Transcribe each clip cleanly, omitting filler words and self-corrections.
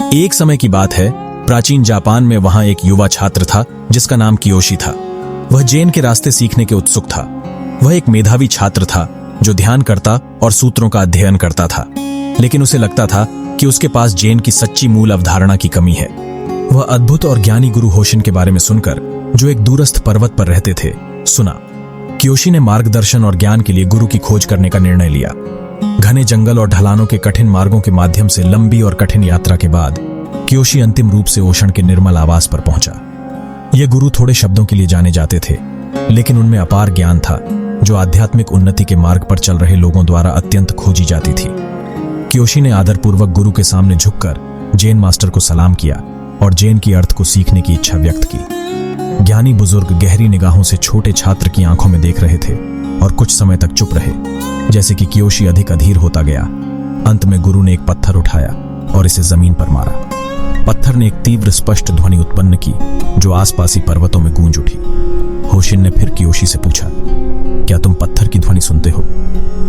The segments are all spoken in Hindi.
एक समय की बात है, प्राचीन जापान में वहां एक युवा छात्र था जिसका नाम कियोशी था। वह जेन के रास्ते सीखने के उत्सुक था। वह एक मेधावी छात्र था जो ध्यान करता और सूत्रों का अध्ययन करता था, लेकिन उसे लगता था कि उसके पास जेन की सच्ची मूल अवधारणा की कमी है। वह अद्भुत और ज्ञानी गुरु होशिन के बारे में सुनकर, जो एक दूरस्थ पर्वत पर रहते थे, सुना। कियोशी ने मार्गदर्शन और ज्ञान के लिए गुरु की खोज करने का निर्णय लिया। घने जंगल और ढलानों के कठिन मार्गों के माध्यम से लंबी और कठिन यात्रा के बाद कियोशी अंतिम रूप से ओशन के निर्मल आवास पर पहुंचा। ये गुरु थोड़े शब्दों के लिए जाने जाते थे, लेकिन उनमें अपार ज्ञान था जो आध्यात्मिक उन्नति के मार्ग पर चल रहे लोगों द्वारा अत्यंत खोजी जाती थी। कियोशी ने आदरपूर्वक गुरु के सामने झुककर जेन मास्टर को सलाम किया और जेन की अर्थ को सीखने की इच्छा व्यक्त की। ज्ञानी बुजुर्ग गहरी निगाहों से छोटे छात्र की आंखों में देख रहे थे और कुछ समय तक चुप रहे, जैसे कि कियोशी अधिक अधीर होता गया। अंत में गुरु ने एक पत्थर उठाया और इसे जमीन पर मारा। पत्थर ने एक तीव्र स्पष्ट ध्वनि उत्पन्न की जो आसपासी पर्वतों में गूंज उठी। होशिन ने फिर कियोशी से पूछा, क्या तुम पत्थर की ध्वनि सुनते हो?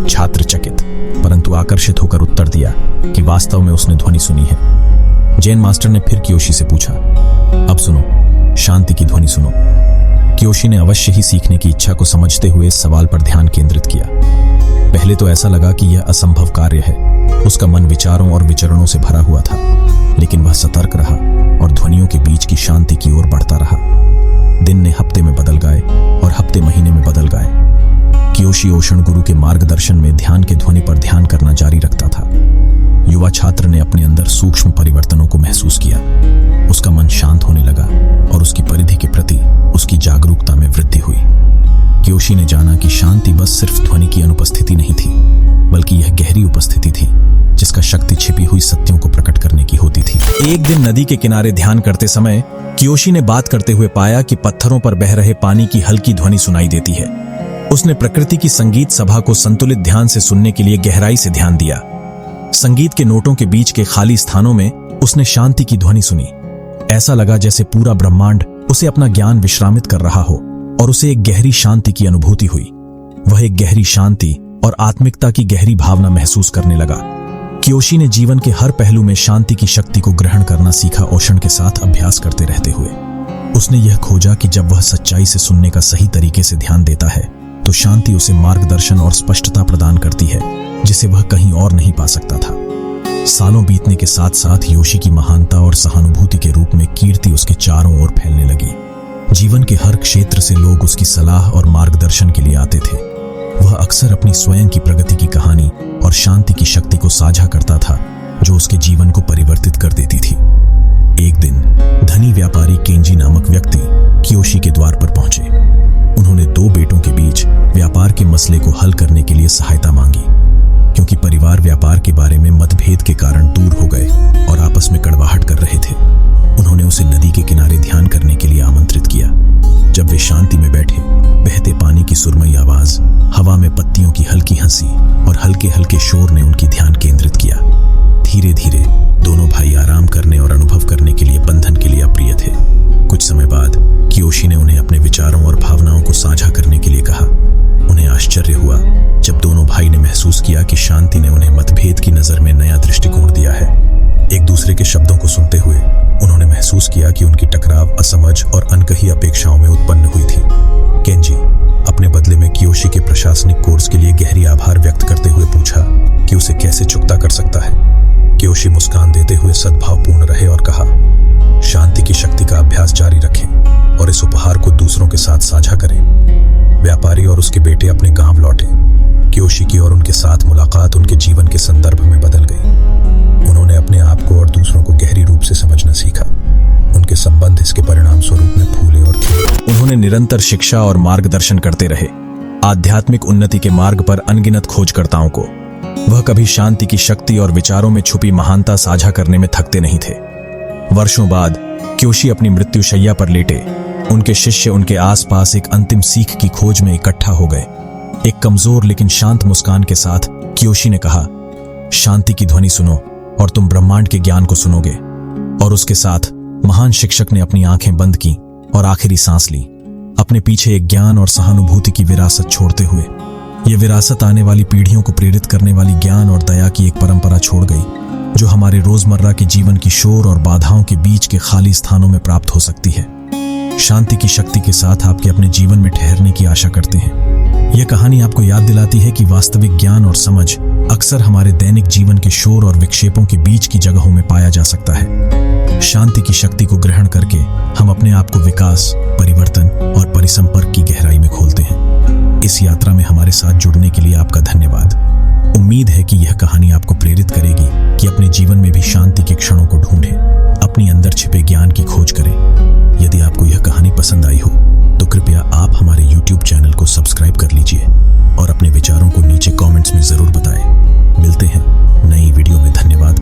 छात्र चकित परंतु आकर्षित होकर उत्तर दिया कि वास्तव में उसने ध्वनि सुनी है। जेन मास्टर ने फिर कियोशी से पूछा, अब सुनो, शांति की ध्वनि सुनो। कियोशी ने अवश्य ही सीखने की इच्छा को समझते हुए इस सवाल पर ध्यान केंद्रित किया। पहले तो ऐसा लगा कि यह असंभव कार्य है। उसका मन विचारों और विचरणों से भरा हुआ था, लेकिन वह सतर्क रहा और ध्वनियों के बीच की शांति की ओर बढ़ता रहा। दिन ने हफ्ते में बदल गए और हफ्ते महीने में बदल गए। कियोशी ओशन गुरु के मार्गदर्शन में ध्यान के ध्वनि पर ध्यान करना जारी रखता था। युवा छात्र ने अपने अंदर सूक्ष्म परिवर्तनों को महसूस किया। उसका मन शांत होने लगा और उसकी परिधि के प्रति उसकी जागरूकता में वृद्धि हुई। कियोशी ने जाना कि शांति बस सिर्फ ध्वनि की अनुपस्थिति नहीं थी, बल्कि यह गहरी उपस्थिति थी जिसका शक्ति छिपी हुई सत्यों को प्रकट करने की होती थी। एक दिन नदी के किनारे ध्यान करते समय कियोशी ने बात करते हुए पाया कि पत्थरों पर बह रहे पानी की हल्की ध्वनि सुनाई देती है। उसने प्रकृति की संगीत सभा को संतुलित ध्यान से सुनने के लिए गहराई से ध्यान दिया। संगीत के नोटों के बीच के खाली स्थानों में उसने शांति की ध्वनि सुनी। ऐसा लगा जैसे पूरा ब्रह्मांड उसे अपना ज्ञान विश्रामित कर रहा हो और उसे एक गहरी शांति की अनुभूति हुई। वह एक गहरी शांति और आत्मिकता की गहरी भावना महसूस करने लगा। कियोशी ने जीवन के हर पहलू में शांति की शक्ति को ग्रहण करना सीखा। ओशन के साथ अभ्यास करते रहते हुए उसने यह खोजा कि जब वह सच्चाई से सुनने का सही तरीके से ध्यान देता है तो शांति उसे मार्गदर्शन और स्पष्टता प्रदान करती है जिसे वह कहीं और नहीं पा सकता था। सालों बीतने के साथ साथ योशी की महानता और सहानुभूति के रूप में कीर्ति उसके चारों ओर फैलने लगी। जीवन के हर क्षेत्र से लोग उसकी सलाह और मार्गदर्शन के लिए आते थे। वह अक्सर अपनी स्वयं की प्रगति की कहानी और शांति की शक्ति को साझा करता था जो उसके जीवन को परिवर्तित कर देती थी। एक दिन धनी व्यापारी केंजी नामक व्यक्ति कियोशी के द्वार पर पहुंचे। उन्होंने 2 बेटों के बीच व्यापार के मसले को हल करने के लिए सहायता मांगी, क्योंकि परिवार व्यापार के बारे में मतभेद के कारण दूर हो गए और आपस में कड़वाहट कर रहे थे। उन्होंने उसे नदी के किनारे ध्यान करने के लिए आमंत्रित किया। जब वे शांति में बैठे, बहते पानी की सुरमई आवाज, हवा में पत्तियों की हल्की हंसी और हल्के हल्के शोर ने उनकी ध्यान केंद्रित किया। धीरे धीरे दोनों भाई आराम करने और अनुभव करने के लिए बंधन के लिए अप्रिय थे। कुछ समय बाद कियोशी ने उन्हें अपने विचारों और भावनाओं को साझा करने के लिए कहा। उन्हें आश्चर्य हुआ जब दोनों भाई ने महसूस किया कि शांति ने उन्हें मतभेद की नजर में नया दृष्टिकोण दिया है। एक दूसरे के शब्दों को सुनते हुए उन्होंने महसूस किया कि उनकी टकराव असमझ और अनकही अपेक्षाओं में उत्पन्न हुई थी। केंजी अपने बदले में कियोशी के प्रशासनिक कोर्स के लिए गहरी आभार व्यक्त करते हुए पूछा कि उसे कैसे चुकता कर सकता है। कियोशी मुस्कान देते हुए सद्भावपूर्ण रहे और कहा, शांति की शक्ति का अभ्यास जारी रखें और इस उपहार को दूसरों के साथ साझा करें। व्यापारी और उसके बेटे अपने गांव लौटे। कियोशी की और उनके साथ मुलाकात उनके जीवन के संदर्भ में बदल गई। उन्होंने अपने आप को और दूसरों को गहरी रूप से समझना सीखा। उनके संबंध इसके परिणाम स्वरूप में फूले और खिले। उन्होंने निरंतर शिक्षा और मार्गदर्शन करते रहे। आध्यात्मिक उन्नति के मार्ग पर अनगिनत खोजकर्ताओं को वह कभी शांति की शक्ति और विचारों में छुपी महानता साझा करने में थकते नहीं थे। वर्षों बाद कियोशी अपनी मृत्युशैया पर लेटे। उनके शिष्य उनके आसपास एक अंतिम सीख की खोज में इकट्ठा हो गए। एक कमजोर लेकिन शांत मुस्कान के साथ कियोशी ने कहा, शांति की ध्वनि सुनो और तुम ब्रह्मांड के ज्ञान को सुनोगे। और उसके साथ महान शिक्षक ने अपनी आंखें बंद की और आखिरी सांस ली, अपने पीछे एक ज्ञान और सहानुभूति की विरासत छोड़ते हुए। यह विरासत आने वाली पीढ़ियों को प्रेरित करने वाली ज्ञान और दया की एक परंपरा छोड़ गई जो हमारे रोजमर्रा के जीवन की शोर और बाधाओं के बीच के खाली स्थानों में प्राप्त हो सकती है। शांति की शक्ति के साथ आपके अपने जीवन में ठहरने की आशा करते हैं। यह कहानी आपको याद दिलाती है कि वास्तविक ज्ञान और समझ अक्सर हमारे दैनिक जीवन के शोर और विक्षेपों के बीच की जगहों में पाया जा सकता है। शांति की शक्ति को ग्रहण करके हम अपने आप को विकास, परिवर्तन और परिसंपर्क की गहराई में खोलते हैं। इस यात्रा में हमारे साथ जुड़ने के लिए आपका धन्यवाद। उम्मीद है कि यह कहानी आपको प्रेरित करेगी कि अपने जीवन में भी शांति के क्षणों को ढूंढें, अपनी अंदर छिपे ज्ञान की खोज करें